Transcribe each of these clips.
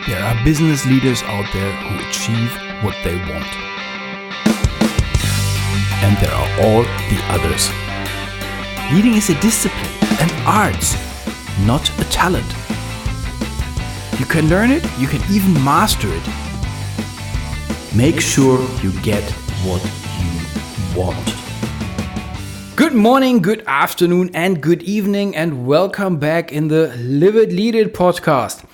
There are business leaders out there who achieve what they want. And there are all the others. Leading is a discipline, an art, not a talent. You can learn it, you can even master it. Make sure you get what you want. Good morning, good afternoon, and good evening, and welcome back in the Live It, Lead It podcast.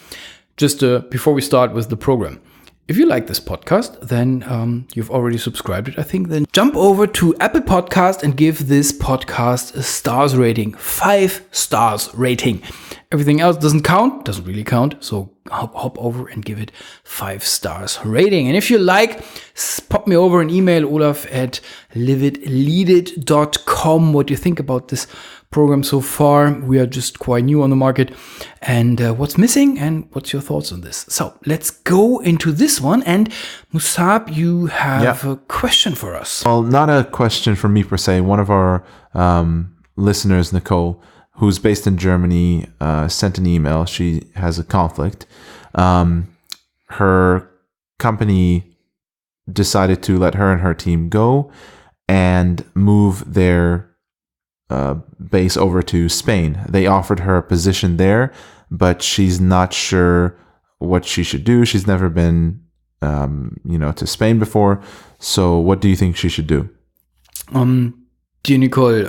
Just before we start with the program, if you like this podcast, then you've already subscribed it, I think, then jump over to Apple Podcast and give this podcast a stars rating, 5 stars rating. Everything else doesn't really count, so hop over and give it 5 stars rating. And if you like, pop me over an email, Olaf at liveitleadit.com, what you think about this program so far. We are just quite new on the market, and what's missing, and what's your thoughts on this? So let's go into this one. And Musab, you have a question for us. Well, not a question from me per se. One of our listeners, Nicole, who's based in Germany, sent an email. She has a conflict. Her company decided to let her and her team go and move their base over to Spain. They offered her a position there, but she's not sure what she should do. She's never been, to Spain before. So what do you think she should do? Dear Nicole,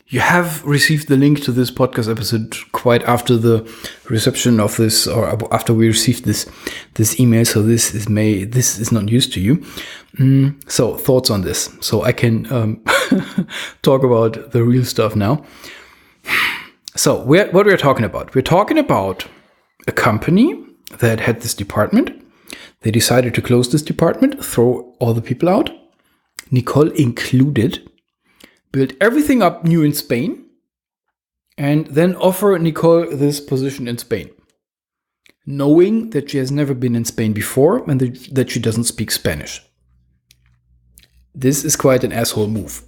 you have received the link to this podcast episode quite after the reception of this, or after we received this email. So this is not used to you. So thoughts on this. So I can talk about the real stuff now. So what we're talking about? We're talking about a company that had this department. They decided to close this department, throw all the people out, Nicole included. Build everything up new in Spain, and then offer Nicole this position in Spain, knowing that she has never been in Spain before and that she doesn't speak Spanish. This is quite an asshole move.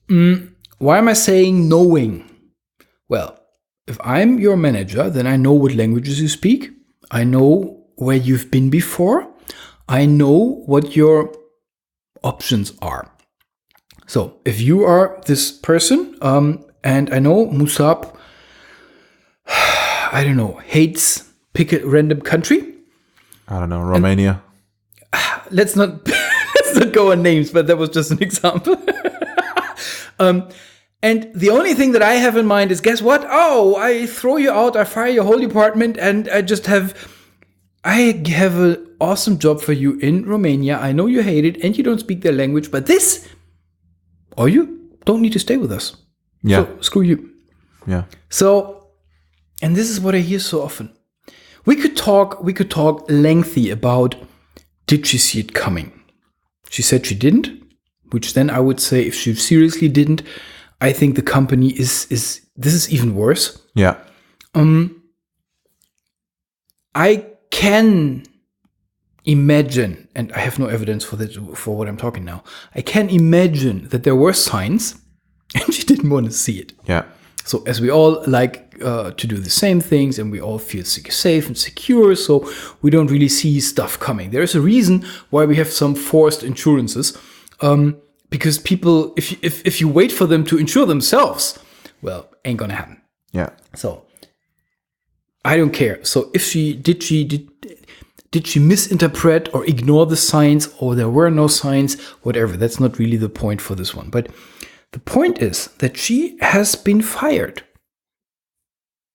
Why am I saying knowing? Well, if I'm your manager, then I know what languages you speak. I know where you've been before. I know what your options are. So if you are this person, and I know Musab, hates, pick a random country. I don't know, Romania. Let's not go on names, but that was just an example. And the only thing that I have in mind is, guess what? Oh, I throw you out, I fire your whole department, and I have an awesome job for you in Romania. I know you hate it and you don't speak their language, but this, or you don't need to stay with us. Yeah. So screw you. Yeah. So, and this is what I hear so often. We could talk lengthy about, did she see it coming? She said she didn't, which then I would say, if she seriously didn't, I think the company this is even worse. Yeah. I can imagine, and I have no evidence for what I'm talking now. I can imagine that there were signs, and she didn't want to see it. Yeah. So as we all like to do the same things, and we all feel safe and secure, so we don't really see stuff coming. There is a reason why we have some forced insurances, because people, if you wait for them to insure themselves, well, ain't gonna happen. Yeah. So I don't care. So if did she misinterpret or ignore the signs, or there were no signs, whatever. That's not really the point for this one. But the point is that she has been fired.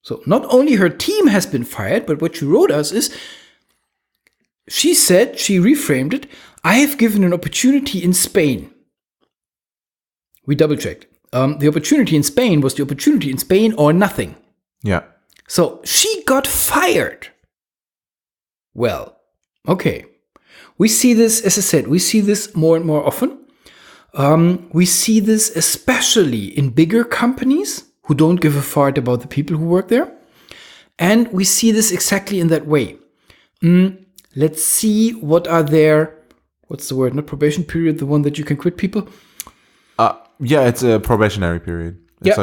So not only her team has been fired, but what she wrote us is, she reframed it, I have given an opportunity in Spain. We double-checked. The opportunity in Spain was the opportunity in Spain or nothing. Yeah. So she got fired. Well, okay. We see this, as I said, we see this more and more often. We see this especially in bigger companies who don't give a fart about the people who work there. And we see this exactly in that way. Let's see what are their, what's the word, not probation period, the one that you can quit people? Yeah, it's a probationary period. It's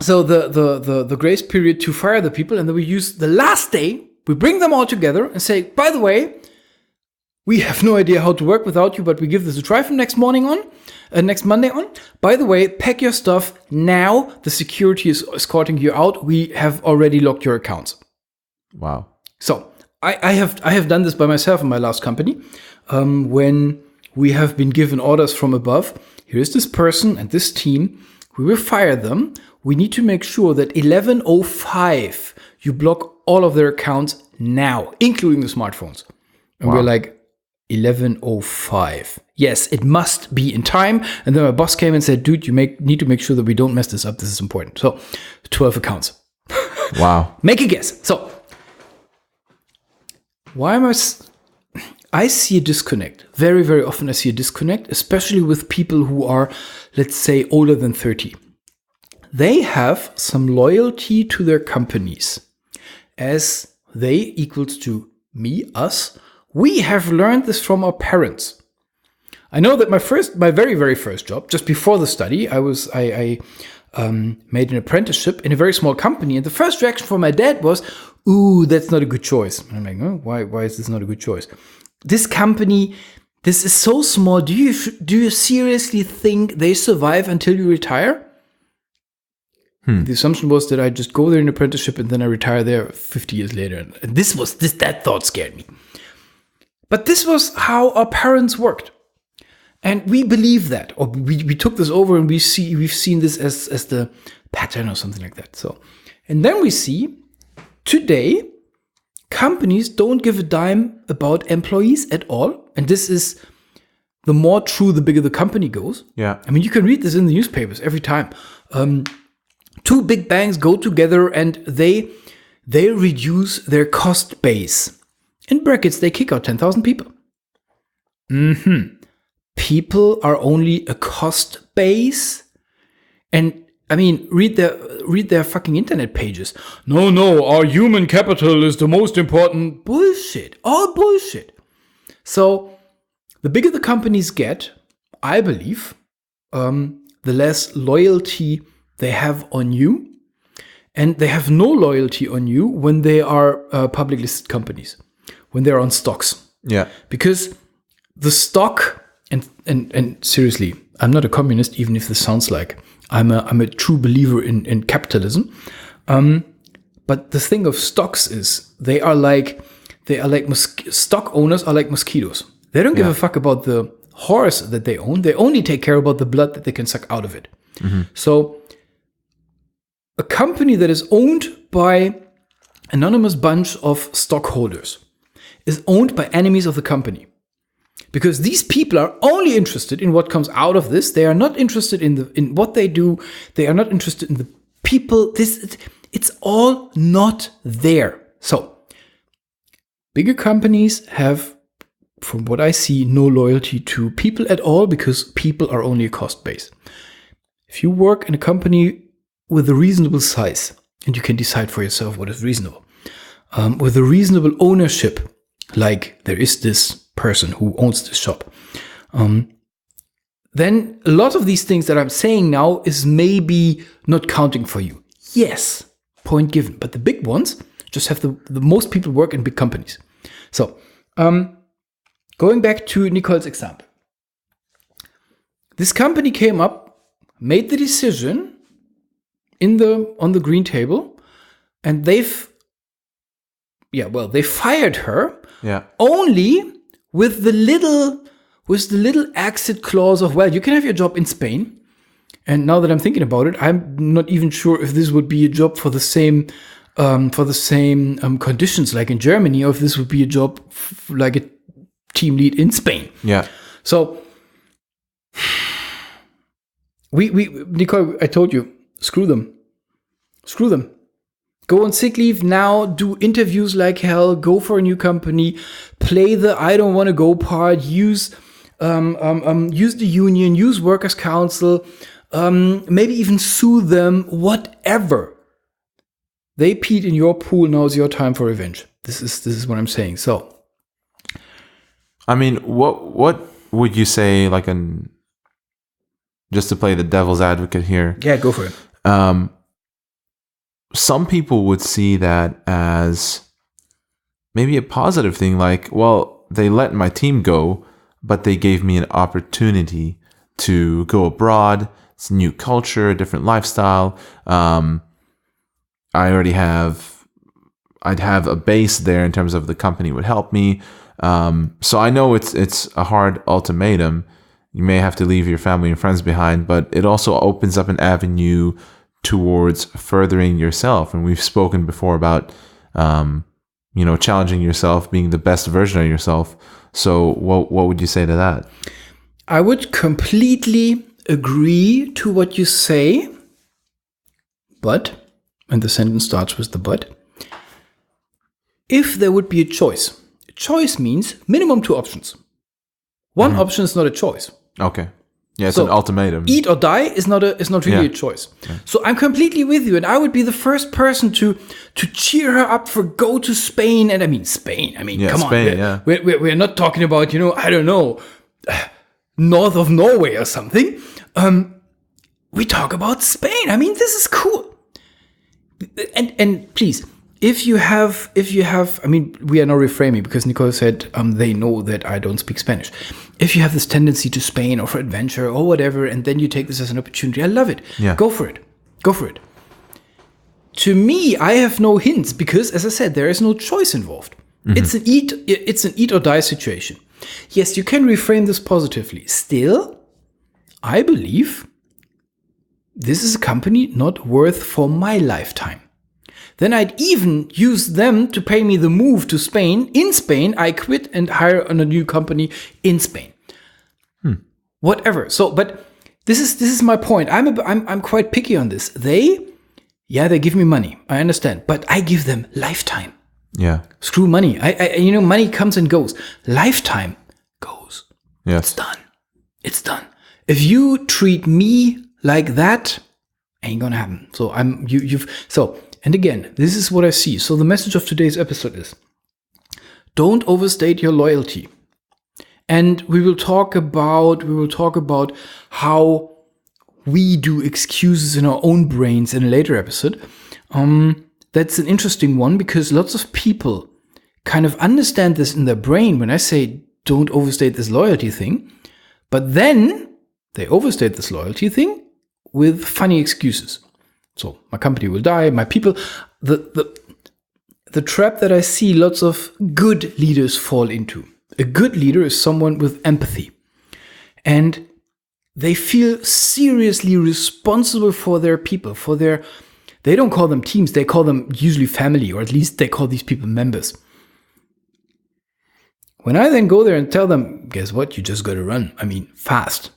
So the grace period to fire the people, and then we use the last day. We bring them all together and say, by the way, we have no idea how to work without you, but we give this a try from next Monday on. By the way, pack your stuff now. The security is escorting you out. We have already locked your accounts. Wow. So I have done this by myself in my last company. When we have been given orders from above, here is this person and this team. We will fire them. We need to make sure that 11:05 you block all of their accounts now, including the smartphones. And we're like, 11:05. Yes, it must be in time. And then my boss came and said, dude, you need to make sure that we don't mess this up. This is important. So 12 accounts. Wow. Make a guess. So why am I see a disconnect. Very, very often I see a disconnect, especially with people who are, let's say, older than 30. They have some loyalty to their companies as they equals to me, us. We have learned this from our parents. I know that my very, very first job, just before the study, I made an apprenticeship in a very small company. And the first reaction from my dad was, ooh, that's not a good choice. And I'm like, oh, why is this not a good choice? This company, this is so small. Do you seriously think they survive until you retire? The assumption was that I just go there in apprenticeship and then I retire there 50 years later. And that thought scared me. But this was how our parents worked. And we believe that, or we took this over and we've seen this as the pattern or something like that. So, and then we see today, companies don't give a dime about employees at all. And this is the more true, the bigger the company goes. Yeah. I mean, you can read this in the newspapers every time. Two big banks go together and they reduce their cost base. In brackets, they kick out 10,000 people. People are only a cost base. And I mean, read their fucking internet pages. No, our human capital is the most important. Bullshit. All bullshit. So the bigger the companies get, I believe, the less loyalty they have on you. And they have no loyalty on you when they are public listed companies, when they're on stocks. Yeah. Because the stock, and seriously, I'm not a communist, even if this sounds like I'm a true believer in capitalism. But the thing of stocks is they are like stock owners are like mosquitoes. They don't give a fuck about the horse that they own. They only take care about the blood that they can suck out of it. So a company that is owned by anonymous bunch of stockholders is owned by enemies of the company. Because these people are only interested in what comes out of this. They are not interested in what they do. They are not interested in the people. It's all not there. So, bigger companies have, from what I see, no loyalty to people at all because people are only a cost base. If you work in a company with a reasonable size, and you can decide for yourself what is reasonable, with a reasonable ownership, like there is this person who owns this shop, then a lot of these things that I'm saying now is maybe not counting for you. Yes, point given. But the big ones just have the most people work in big companies. So, going back to Nicole's example. This company came up, made the decision on the green table, and they fired her. Yeah. Only with the little exit clause of, well, you can have your job in Spain. And now that I'm thinking about it, I'm not even sure if this would be a job for the same conditions like in Germany, or if this would be a job like a team lead in Spain. Yeah. So we Nicole, I told you, screw them. Go on sick leave now, do interviews like hell, go for a new company, play the I don't want to go part, use the union, use workers' council, maybe even sue them, whatever. They peed in your pool, now is your time for revenge. This is what I'm saying. So, I mean, what would you say, like, just to play the devil's advocate here? Yeah, go for it. some people would see that as maybe a positive thing, like, well, they let my team go, but they gave me an opportunity to go abroad. It's a new culture, a different lifestyle. I'd have a base there in terms of the company would help me. So I know it's a hard ultimatum. You may have to leave your family and friends behind, but it also opens up an avenue towards furthering yourself. And we've spoken before about, challenging yourself, being the best version of yourself. So what would you say to that? I would completely agree to what you say, but, and the sentence starts with the but, if there would be a choice means minimum 2 options. One option is not a choice. Okay. Yeah, it's an ultimatum. Eat or die is not really a choice. Yeah. So I'm completely with you, and I would be the first person to cheer her up for go to Spain. And I mean Spain. Come Spain, on. We're not talking about, I don't know, north of Norway or something. We talk about Spain. This is cool. And please, if you have, we are now reframing because Nicole said they know that I don't speak Spanish. If you have this tendency to Spain or for adventure or whatever, and then you take this as an opportunity, I love it. Yeah. Go for it. To me, I have no hints because, as I said, there is no choice involved. Mm-hmm. It's an eat or die situation. Yes, you can reframe this positively. Still, I believe this is a company not worth for my lifetime. Then I'd even use them to pay me the move to Spain. In Spain, I quit and hire on a new company in Spain. Whatever. So, but this is my point. I'm quite picky on this. They give me money. I understand, but I give them lifetime. Yeah. Screw money. Money comes and goes. Lifetime goes. Yes. It's done. If you treat me like that, ain't gonna happen. So and again, this is what I see. So the message of today's episode is, don't overstate your loyalty. And we will talk about how we do excuses in our own brains in a later episode. That's an interesting one because lots of people kind of understand this in their brain when I say don't overstate this loyalty thing, but then they overstate this loyalty thing with funny excuses. So my company will die, my people, the trap that I see lots of good leaders fall into. A good leader is someone with empathy. And they feel seriously responsible for their people, they don't call them teams, they call them usually family, or at least they call these people members. When I then go there and tell them, guess what, you just got to run, fast.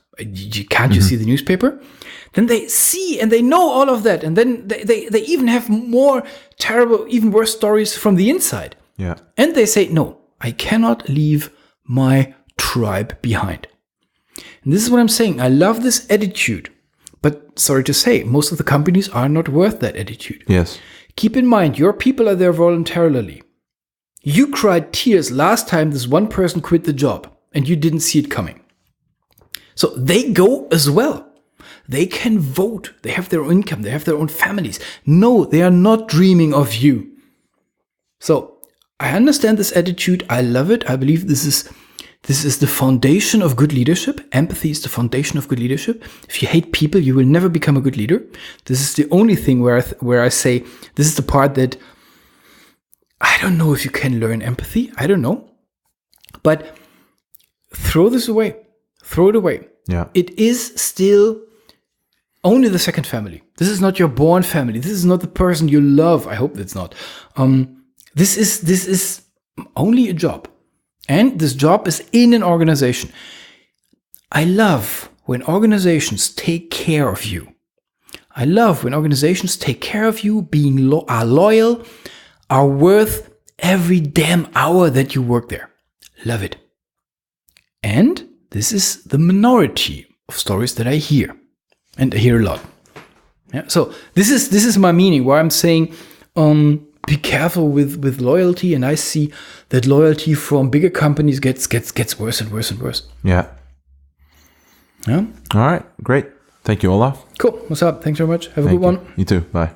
Can't you see the newspaper? Then they see and they know all of that. And then they even have more terrible, even worse stories from the inside. Yeah. And they say, no, I cannot leave my tribe behind. And this is what I'm saying. I love this attitude. But sorry to say, most of the companies are not worth that attitude. Yes. Keep in mind, your people are there voluntarily. You cried tears last time this one person quit the job and you didn't see it coming. So they go as well. They can vote. They have their own income. They have their own families. No, they are not dreaming of you. So I understand this attitude. I love it. I believe this is the foundation of good leadership. Empathy is the foundation of good leadership. If you hate people, you will never become a good leader. This is the only thing where I say this is the part that I don't know if you can learn empathy. I don't know. But throw this away. Throw it away. Yeah. It is still only the second family. This is not your born family. This is not the person you love. I hope it's not. This is only a job. And this job is in an organization. I love when organizations take care of you. I love when organizations take care of you, are loyal, are worth every damn hour that you work there. Love it. And this is the minority of stories that I hear. And I hear a lot. Yeah. So this is my meaning, where I'm saying be careful with loyalty, and I see that loyalty from bigger companies gets worse and worse and worse. Yeah. Yeah. All right. Great. Thank you, Olaf. Cool. What's up? Thanks very much. Have a good one. You too. Bye.